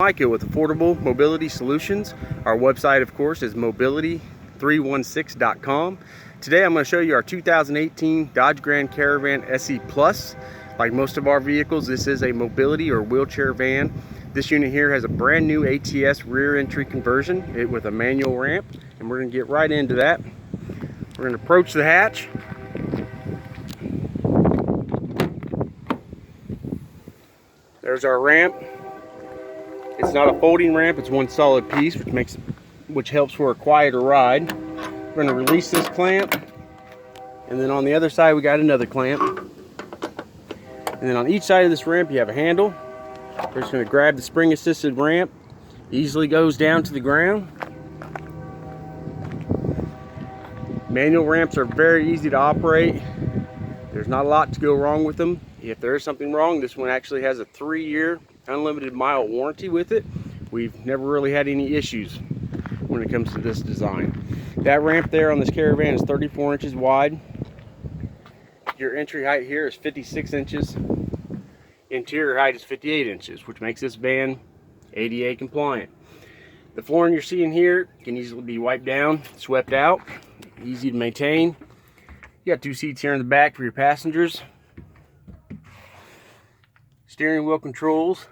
Michael with Affordable Mobility Solutions. Our website, of course, is mobility316.com. Today I'm going to show you our 2018 Dodge Grand Caravan SE Plus. Like most of our vehicles, this is a mobility or wheelchair van. This unit here has a brand new ATS rear entry conversion with a manual ramp, and we're going to get right into that. We're going to approach the hatch. There's our ramp. It's not a folding ramp, it's one solid piece, which helps for a quieter ride. We're going to release this clamp, and then on the other side we got another clamp. And then on each side of this ramp you have a handle. We're just going to grab the spring assisted ramp. Easily goes down to the ground. Manual ramps are very easy to operate. There's not a lot to go wrong with them. If there is something wrong, this one actually has a 3-year unlimited mile warranty with it. We've never really had any issues when it comes to this design. That ramp there on this Caravan is 34 inches wide. Your entry height here is 56 inches. Interior height is 58 inches, which makes this van ADA compliant. The flooring you're seeing here can easily be wiped down, swept out, easy to maintain. You got 2 seats here in the back for your passengers. Steering wheel controls.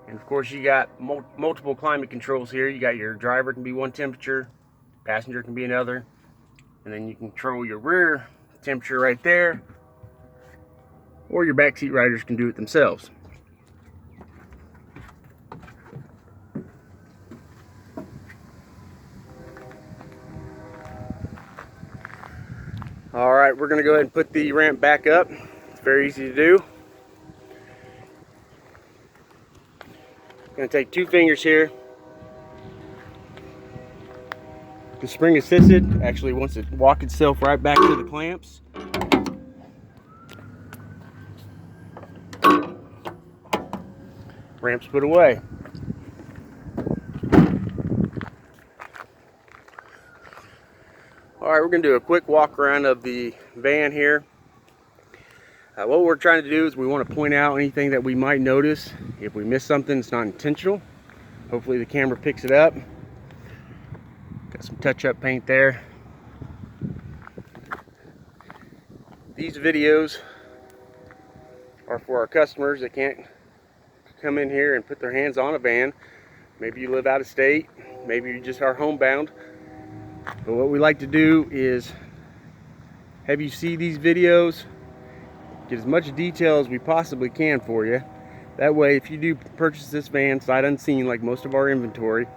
And of course you got multiple climate controls here. You got your driver can be one temperature, passenger can be another, and then you can control your rear temperature right there, or your backseat riders can do it themselves. Alright, we're going to go ahead and put the ramp back up. It's very easy to do. Going to take 2 fingers here. The spring assisted actually wants to walk itself right back to the clamps. Ramp's put away. Alright, we're going to do a quick walk around of the van here. What we're trying to do is we want to point out anything that we might notice. If we miss something, it's not intentional. Hopefully the camera picks it up. Got some touch-up paint there. These videos are for our customers that can't come in here and put their hands on a van. Maybe you live out of state, maybe you just are homebound. But what we like to do is have you see these videos, get as much detail as we possibly can for you. That way, if you do purchase this van sight unseen like most of our inventory,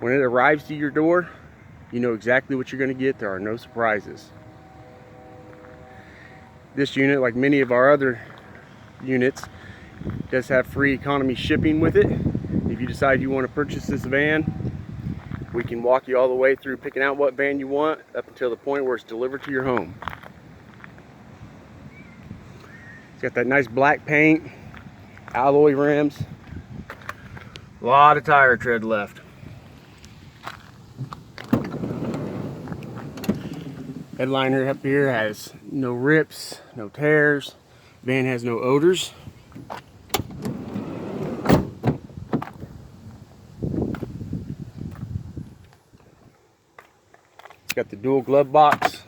when it arrives to your door, you know exactly what you're going to get. There are no surprises. This unit, like many of our other units, does have free economy shipping with it. If you decide you want to purchase this van, we can walk you all the way through picking out what van you want up until the point where it's delivered to your home. It's got that nice black paint, alloy rims, a lot of tire tread left. Headliner up here has no rips, no tears. Van has no odors. It's got the dual glove box.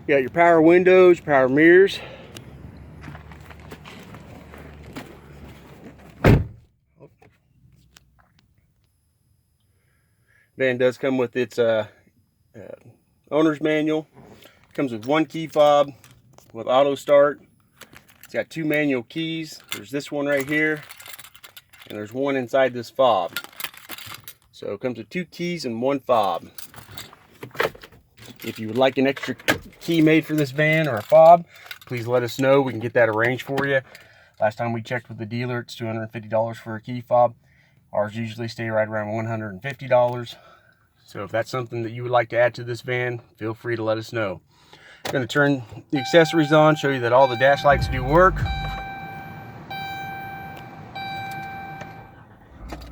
You got your power windows, power mirrors. Van does come with its owner's manual. Comes with 1 key fob with auto start. It's got 2 manual keys. There's this one right here, and there's one inside this fob. So it comes with 2 keys and 1 fob. If you would like an extra key made for this van or a fob, please let us know. We can get that arranged for you. Last time we checked with the dealer, it's $250 for a key fob. Ours usually stay right around $150. So if that's something that you would like to add to this van, feel free to let us know. I'm going to turn the accessories on, show you that all the dash lights do work.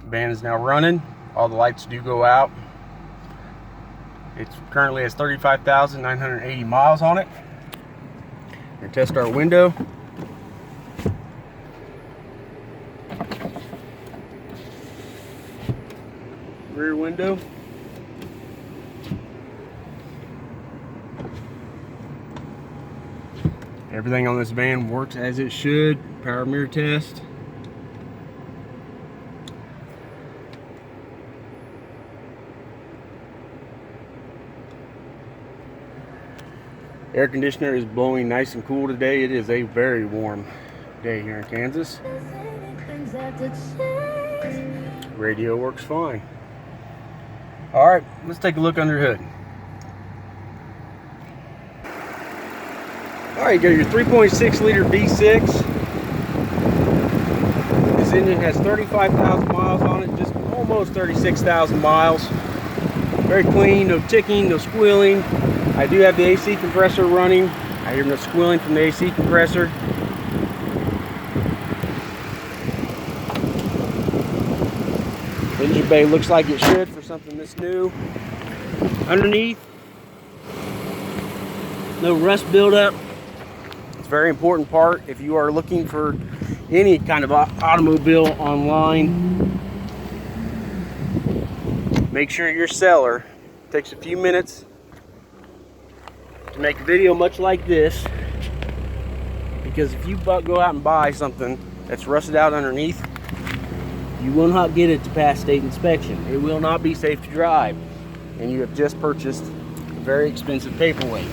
The van is now running. All the lights do go out. It currently has 35,980 miles on it. We're going to test our window. Rear window. Everything on this van works as it should. Power mirror test. Air conditioner is blowing nice and cool today. It is a very warm day here in Kansas. Radio works fine. All right, let's take a look under the hood. All right, you got your 3.6 liter V6. This engine has 35,000 miles on it, just almost 36,000 miles. Very clean, no ticking, no squealing. I do have the AC compressor running. I hear no squealing from the AC compressor. Engine bay looks like it should for something this new. Underneath, no rust buildup. It's a very important part if you are looking for any kind of automobile online. Make sure your seller takes a few minutes to make a video much like this, because if you go out and buy something that's rusted out underneath, you will not get it to pass state inspection. It will not be safe to drive, and you have just purchased a very expensive paperweight.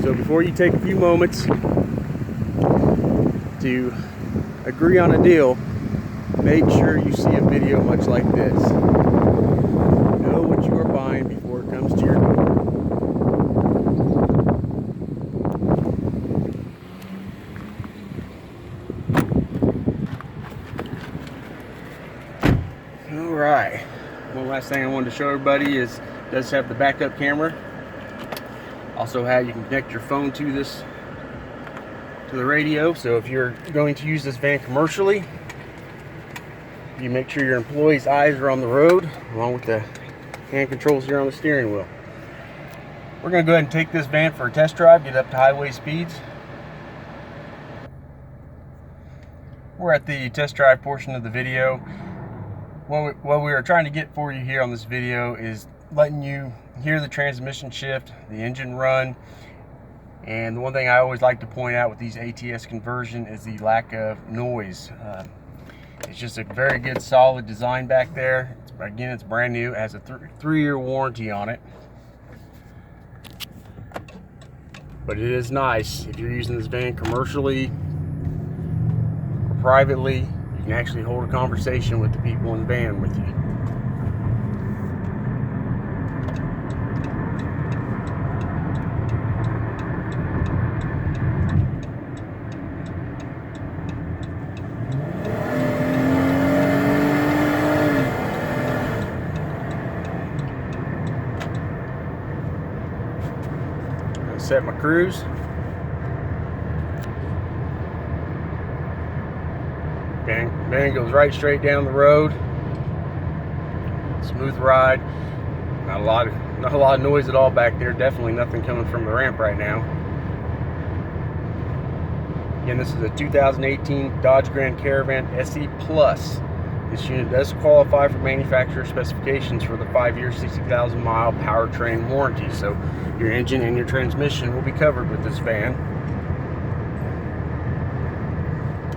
So before you take a few moments to agree on a deal, make sure you see a video much like this. Know what you are buying before it comes to your door. All right. One last thing I wanted to show everybody is it does have the backup camera. Also how you can connect your phone to the radio. So if you're going to use this van commercially, you make sure your employees' eyes are on the road, along with the hand controls here on the steering wheel. We're going to go ahead and take this van for a test drive, get up to highway speeds. We're at the test drive portion of the video. What we are trying to get for you here on this video is letting you hear the transmission shift, the engine run, and the one thing I always like to point out with these ATS conversion is the lack of noise. It's just a very good solid design back there. Again, it's brand new. It has a 3-year warranty on it. But it is nice if you're using this van commercially or privately. You can actually hold a conversation with the people in the van with you. Set my cruise. Van goes right straight down the road. Smooth ride. Not a lot of noise at all back there. Definitely nothing coming from the ramp right now. Again, this is a 2018 Dodge Grand Caravan SE Plus. This unit does qualify for manufacturer specifications for the 5-year, 60,000 mile powertrain warranty. So your engine and your transmission will be covered with this van.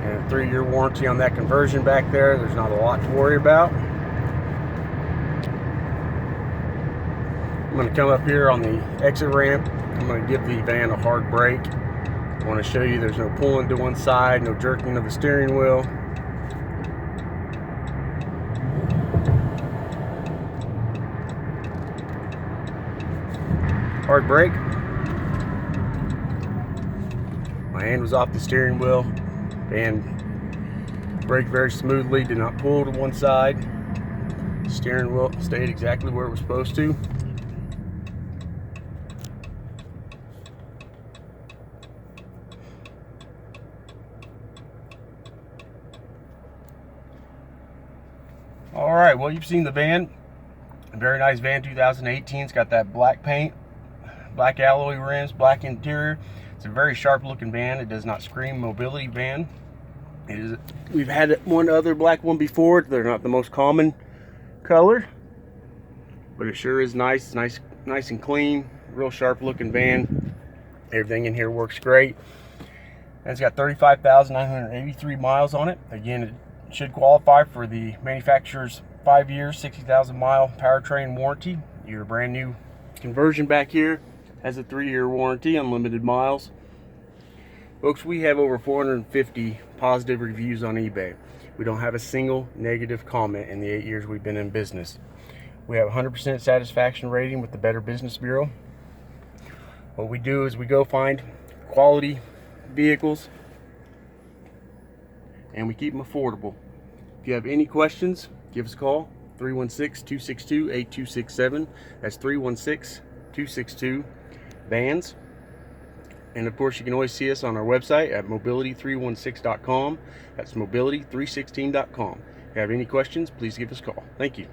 And a 3-year warranty on that conversion back there. There's not a lot to worry about. I'm going to come up here on the exit ramp. I'm going to give the van a hard brake. I want to show you there's no pulling to one side, no jerking of the steering wheel. hard brake. My hand was off the steering wheel and braked very smoothly, did not pull to one side. Steering wheel stayed exactly where it was supposed to. All right, well, you've seen the van. A very nice van, 2018. It's got that black paint, black alloy rims, black interior. It's a very sharp looking van. It does not scream mobility van. We've had one other black one before. They're not the most common color, but it sure is nice. It's nice and clean. Real sharp looking van. Everything in here works great. And it's got 35,983 miles on it. Again, it should qualify for the manufacturer's 5 years, 60,000 mile powertrain warranty. Your brand new conversion back here has a 3-year warranty, unlimited miles. Folks, we have over 450 positive reviews on eBay. We don't have a single negative comment in the 8 years we've been in business. We have 100% satisfaction rating with the Better Business Bureau. What we do is we go find quality vehicles and we keep them affordable. If you have any questions, give us a call, 316-262-8267. That's 316-262-VANS. And of course, you can always see us on our website at mobility316.com. That's mobility316.com. If you have any questions, please give us a call. Thank you.